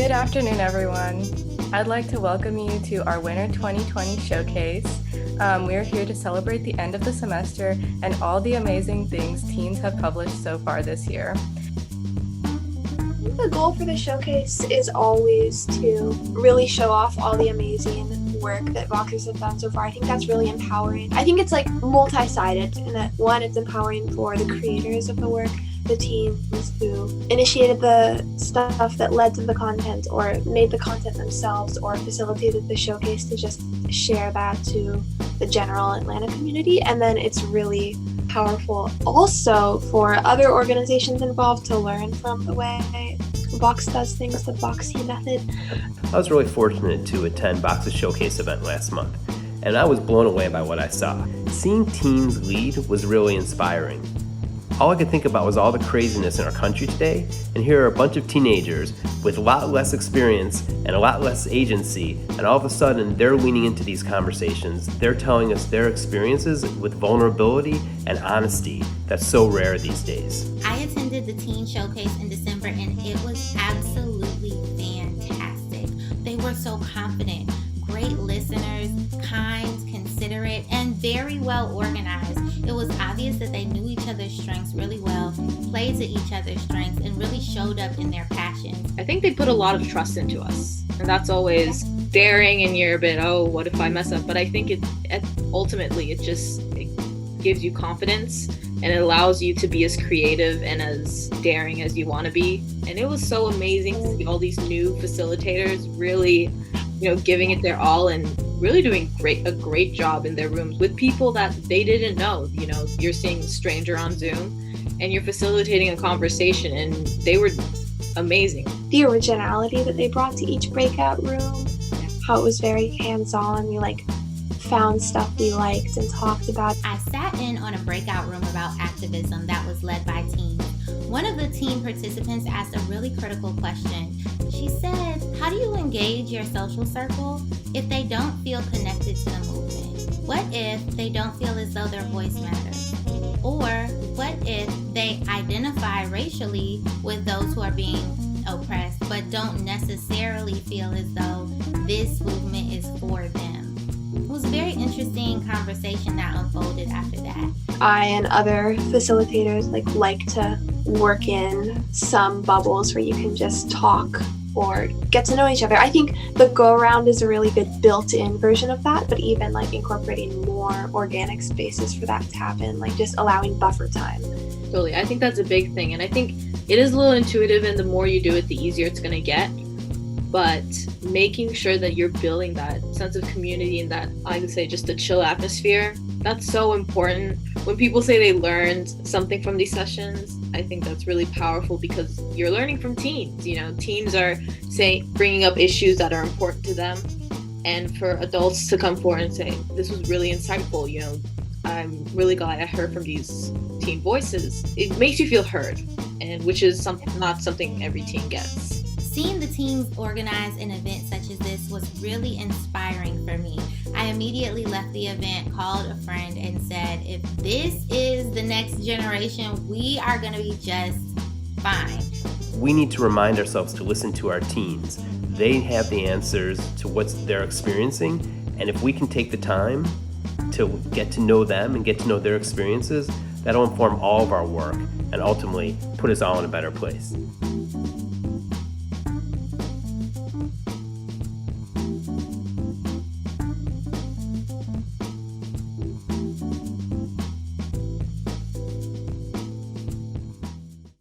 Good afternoon, everyone. I'd like to welcome you to our Winter 2020 Showcase. We are here to celebrate the end of the semester and all the amazing things teens have published so far this year. The goal for the showcase is always to really show off all the amazing work that VOXers have done so far. I think that's really empowering. I think it's like multi-sided in that one, it's empowering for the creators of the work, the teams who initiated the stuff that led to the content or made the content themselves or facilitated the showcase to just share that to the general Atlanta community. And then it's really powerful also for other organizations involved to learn from the way VOX does things, the VOXy method. I was really fortunate to attend VOX's Showcase event last month, and I was blown away by what I saw. Seeing teens lead was really inspiring. All I could think about was all the craziness in our country today, and here are a bunch of teenagers with a lot less experience and a lot less agency, and all of a sudden they're leaning into these conversations. They're telling us their experiences with vulnerability and honesty that's so rare these days. I attended the Teen Showcase in December and it was absolutely fantastic. They were so confident, great listeners, kind, considerate, and very well organized. It was obvious that they knew each other's strengths really well, played to each other's strengths, and really showed up in their passions. I think they put a lot of trust into us, and that's always daring, and you're a bit, oh, what if I mess up? But I think ultimately it gives you confidence, and it allows you to be as creative and as daring as you want to be. And it was so amazing to see all these new facilitators really, giving it their all and really doing a great job in their rooms with people that they didn't know. You're seeing a stranger on Zoom and you're facilitating a conversation, and they were amazing. The originality that they brought to each breakout room, how it was very hands-on. We found stuff we liked and talked about. I sat in on a breakout room about activism that was led by teens. One of the teen participants asked a really critical question. She said, how do you engage your social circle if they don't feel connected to the movement? What if they don't feel as though their voice matters? Or what if they identify racially with those who are being oppressed but don't necessarily feel as though this movement is for them? It was a very interesting conversation that unfolded after that. I and other facilitators like to work in some bubbles where you can just talk or get to know each other. I think the go-around is a really good built-in version of that, but even incorporating more organic spaces for that to happen, just allowing buffer time. Totally. I think that's a big thing, and I think it is a little intuitive, and the more you do it, the easier it's going to get. But making sure that you're building that sense of community and that, I would say, just a chill atmosphere, that's so important. When people say they learned something from these sessions, I think that's really powerful because you're learning from teens. Teens are bringing up issues that are important to them. And for adults to come forward and say, this was really insightful, I'm really glad I heard from these teen voices. It makes you feel heard, and which is not something every teen gets. Seeing the teens organize an event such as this was really inspiring for me. I immediately left the event, called a friend, and said, if this is the next generation, we are going to be just fine. We need to remind ourselves to listen to our teens. They have the answers to what they're experiencing, and if we can take the time to get to know them and get to know their experiences, that'll inform all of our work and ultimately put us all in a better place.